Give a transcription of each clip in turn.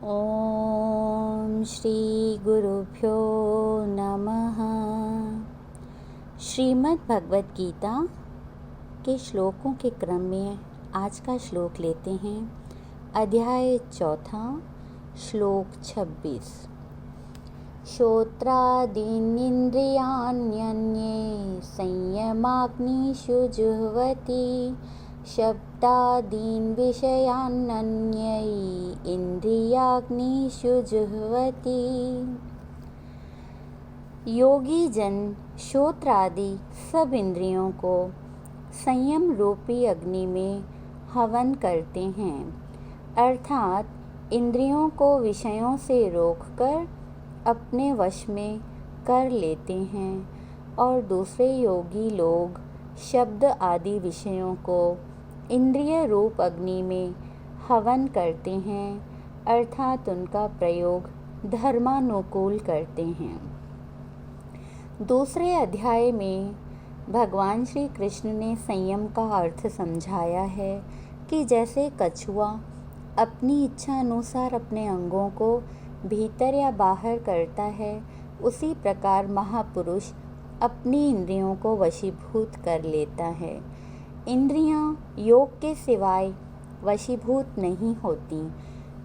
ओम श्री गुरुभ्यो नमः। श्रीमद् भगवत गीता के श्लोकों के क्रम में आज का श्लोक लेते हैं। अध्याय 4 श्लोक 26। श्रोत्रादीनिन्द्रियाण्यन्ये संयमाग्निषु जुह्वति शब्दादीन् विषयानन्यै इंद्रियाग्निषु जुह्वति। योगी जन श्रोत्रादि सब इंद्रियों को संयम रूपी अग्नि में हवन करते हैं, अर्थात इंद्रियों को विषयों से रोककर अपने वश में कर लेते हैं, और दूसरे योगी लोग शब्द आदि विषयों को इंद्रिय रूप अग्नि में हवन करते हैं, अर्थात उनका प्रयोग धर्मानुकूल करते हैं। दूसरे अध्याय में भगवान श्री कृष्ण ने संयम का अर्थ समझाया है कि जैसे कछुआ अपनी इच्छा अनुसार अपने अंगों को भीतर या बाहर करता है, उसी प्रकार महापुरुष अपनी इंद्रियों को वशीभूत कर लेता है। इंद्रियां योग के सिवाय वशीभूत नहीं होती।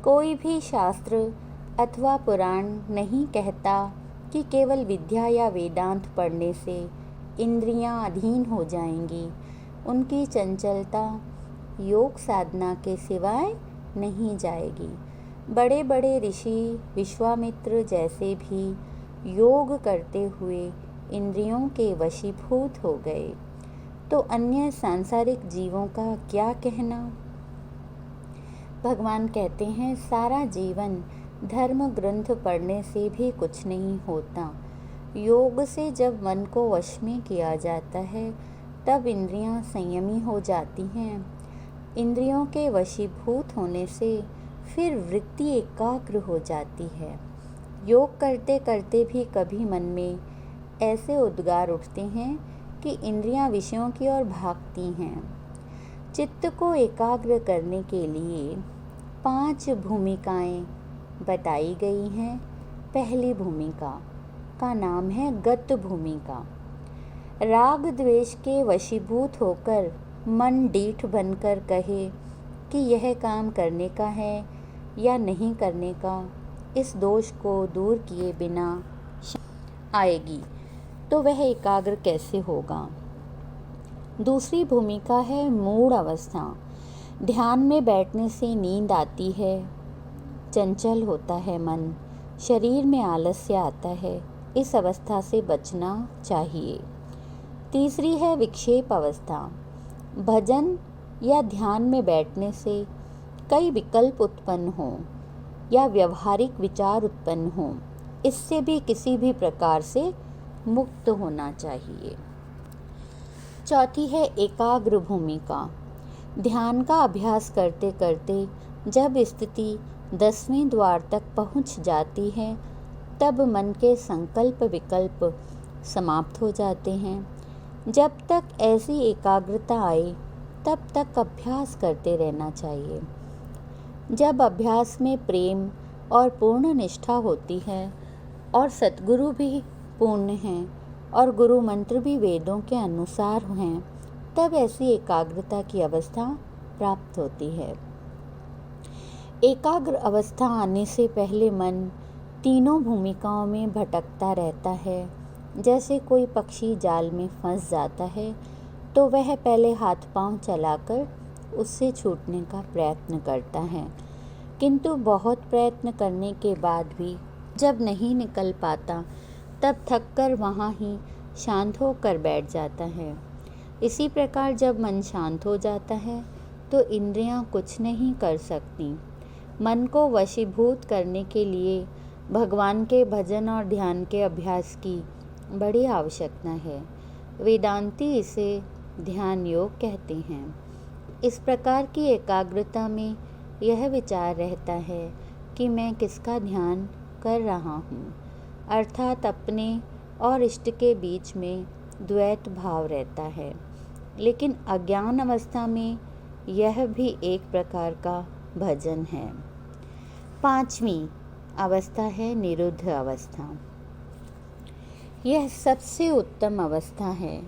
कोई भी शास्त्र अथवा पुराण नहीं कहता कि केवल विद्या या वेदांत पढ़ने से इंद्रियां अधीन हो जाएंगी। उनकी चंचलता योग साधना के सिवाय नहीं जाएगी। बड़े बड़े ऋषि विश्वामित्र जैसे भी योग करते हुए इंद्रियों के वशीभूत हो गए, तो अन्य सांसारिक जीवों का क्या कहना। भगवान कहते हैं, सारा जीवन धर्म ग्रंथ पढ़ने से भी कुछ नहीं होता। योग से जब मन को वश में किया जाता है, तब इंद्रियां संयमी हो जाती हैं। इंद्रियों के वशीभूत होने से फिर वृत्ति एकाग्र हो जाती है। योग करते करते भी कभी मन में ऐसे उद्गार उठते हैं कि इंद्रियां विषयों की ओर भागती हैं। चित्त को एकाग्र करने के लिए 5 भूमिकाएं बताई गई हैं। पहली भूमिका का नाम है गत भूमिका। राग द्वेष के वशीभूत होकर मन डीठ बनकर कहे कि यह काम करने का है या नहीं करने का, इस दोष को दूर किए बिना आएगी तो वह एकाग्र कैसे होगा। दूसरी भूमिका है मूढ़ अवस्था। ध्यान में बैठने से नींद आती है, चंचल होता है मन, शरीर में आलस्य आता है। इस अवस्था से बचना चाहिए। तीसरी है विक्षेप अवस्था। भजन या ध्यान में बैठने से कई विकल्प उत्पन्न हों या व्यवहारिक विचार उत्पन्न हों, इससे भी किसी भी प्रकार से मुक्त होना चाहिए। चौथी है एकाग्र भूमिका। ध्यान का अभ्यास करते करते जब स्थिति 10वें द्वार तक पहुंच जाती है, तब मन के संकल्प विकल्प समाप्त हो जाते हैं। जब तक ऐसी एकाग्रता आए, तब तक अभ्यास करते रहना चाहिए। जब अभ्यास में प्रेम और पूर्ण निष्ठा होती है और सद्गुरु भी पूर्ण हैं और गुरु मंत्र भी वेदों के अनुसार हैं, तब ऐसी एकाग्रता की अवस्था प्राप्त होती है। एकाग्र अवस्था आने से पहले मन तीनों भूमिकाओं में भटकता रहता है। जैसे कोई पक्षी जाल में फंस जाता है, तो वह पहले हाथ पांव चलाकर उससे छूटने का प्रयत्न करता है, किंतु बहुत प्रयत्न करने के बाद भी जब नहीं निकल पाता, तब थककर वहाँ ही शांत होकर बैठ जाता है। इसी प्रकार जब मन शांत हो जाता है, तो इंद्रियां कुछ नहीं कर सकती। मन को वशीभूत करने के लिए भगवान के भजन और ध्यान के अभ्यास की बड़ी आवश्यकता है। वेदांती इसे ध्यान योग कहते हैं। इस प्रकार की एकाग्रता में यह विचार रहता है कि मैं किसका ध्यान कर रहा हूँ, अर्थात अपने और इष्ट के बीच में द्वैत भाव रहता है। लेकिन अज्ञान अवस्था में यह भी एक प्रकार का भजन है। 5वीं अवस्था है निरुद्ध अवस्था। यह सबसे उत्तम अवस्था है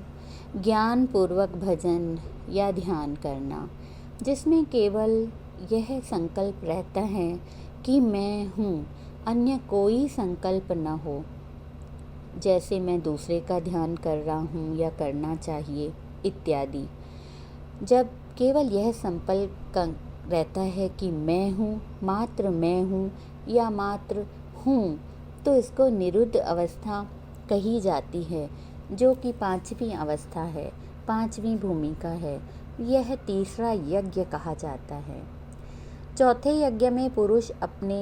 ज्ञान पूर्वक भजन या ध्यान करना, जिसमें केवल यह संकल्प रहता है कि मैं हूँ, अन्य कोई संकल्प न हो, जैसे मैं दूसरे का ध्यान कर रहा हूँ या करना चाहिए इत्यादि। जब केवल यह संकल्प रहता है कि मैं हूँ, मात्र मैं हूँ या मात्र हूँ, तो इसको निरुद्ध अवस्था कही जाती है, जो कि 5वीं अवस्था है, 5वीं भूमिका है। यह तीसरा यज्ञ कहा जाता है। चौथे यज्ञ में पुरुष अपने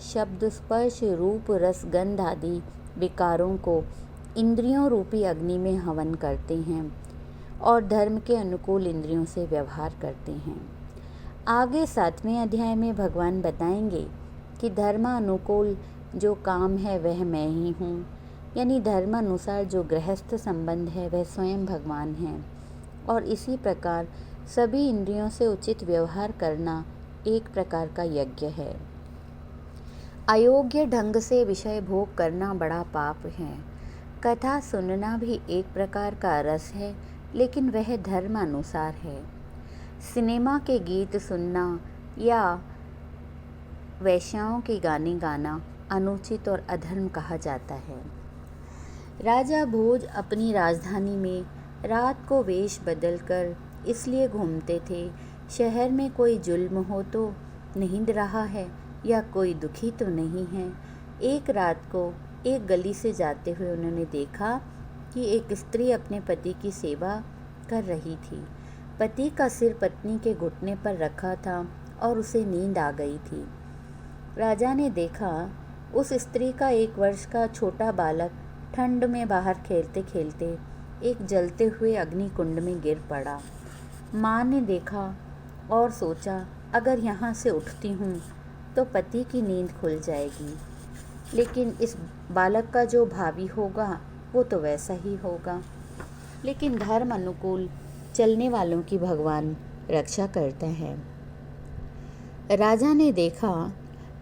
शब्द, स्पर्श, रूप, रस, गंध आदि विकारों को इंद्रियों रूपी अग्नि में हवन करते हैं और धर्म के अनुकूल इंद्रियों से व्यवहार करते हैं। आगे 7वें अध्याय में भगवान बताएंगे कि धर्मानुकूल जो काम है वह मैं ही हूँ, यानी धर्मानुसार जो गृहस्थ संबंध है वह स्वयं भगवान हैं। और इसी प्रकार सभी इंद्रियों से उचित व्यवहार करना एक प्रकार का यज्ञ है। अयोग्य ढंग से विषय भोग करना बड़ा पाप है। कथा सुनना भी एक प्रकार का रस है, लेकिन वह धर्मानुसार है। सिनेमा के गीत सुनना या वैश्याओं के गाने गाना अनुचित और अधर्म कहा जाता है। राजा भोज अपनी राजधानी में रात को वेश बदलकर इसलिए घूमते थे, शहर में कोई जुल्म हो तो नहीं रहा है या कोई दुखी तो नहीं है। एक रात को एक गली से जाते हुए उन्होंने देखा कि एक स्त्री अपने पति की सेवा कर रही थी। पति का सिर पत्नी के घुटने पर रखा था और उसे नींद आ गई थी। राजा ने देखा उस स्त्री का 1 वर्ष का छोटा बालक ठंड में बाहर खेलते खेलते एक जलते हुए अग्निकुंड में गिर पड़ा। माँ ने देखा और सोचा, अगर यहाँ से उठती हूँ तो पति की नींद खुल जाएगी, लेकिन इस बालक का जो भावी होगा वो तो वैसा ही होगा। लेकिन धर्म अनुकूल चलने वालों की भगवान रक्षा करते हैं। राजा ने देखा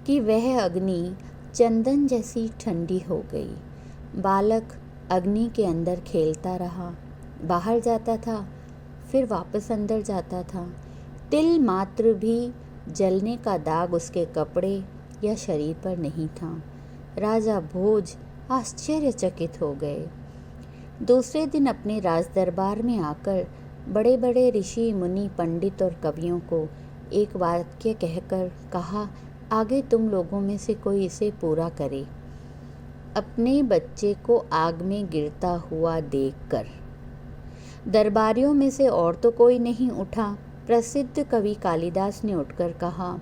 कि वह अग्नि चंदन जैसी ठंडी हो गई। बालक अग्नि के अंदर खेलता रहा, बाहर जाता था, फिर वापस अंदर जाता था। तिल मात्र भी जलने का दाग उसके कपड़े या शरीर पर नहीं था। राजा भोज आश्चर्यचकित हो गए। दूसरे दिन अपने राज दरबार में आकर बड़े बड़े ऋषि, मुनि, पंडित और कवियों को एक वाक्य कहकर कहा, आगे तुम लोगों में से कोई इसे पूरा करे। अपने बच्चे को आग में गिरता हुआ देखकर दरबारियों में से और तो कोई नहीं उठा। प्रसिद्ध कवि कालिदास ने उठकर कहा,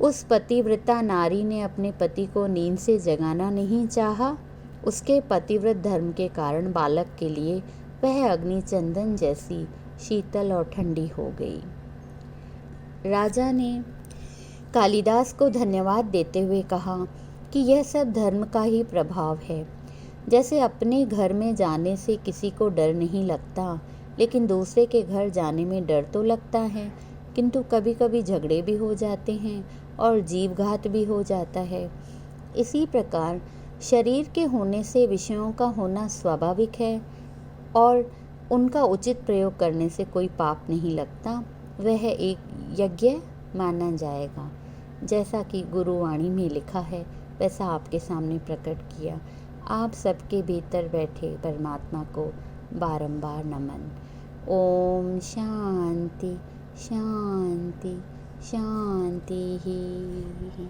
उस पतिव्रता नारी ने अपने पति को नींद से जगाना नहीं चाहा। उसके पतिव्रत धर्म के कारण बालक के लिए वह अग्नि चंदन जैसी शीतल और ठंडी हो गई। राजा ने कालिदास को धन्यवाद देते हुए कहा कि यह सब धर्म का ही प्रभाव है। जैसे अपने घर में जाने से किसी को डर नहीं लगता, लेकिन दूसरे के घर जाने में डर तो लगता है, किंतु कभी कभी झगड़े भी हो जाते हैं और जीवघात भी हो जाता है। इसी प्रकार शरीर के होने से विषयों का होना स्वाभाविक है और उनका उचित प्रयोग करने से कोई पाप नहीं लगता। वह एक यज्ञ माना जाएगा। जैसा कि गुरुवाणी में लिखा है वैसा आपके सामने प्रकट किया। आप सबके भीतर बैठे परमात्मा को बारंबार नमन। ओम शांति शांति शांति ही।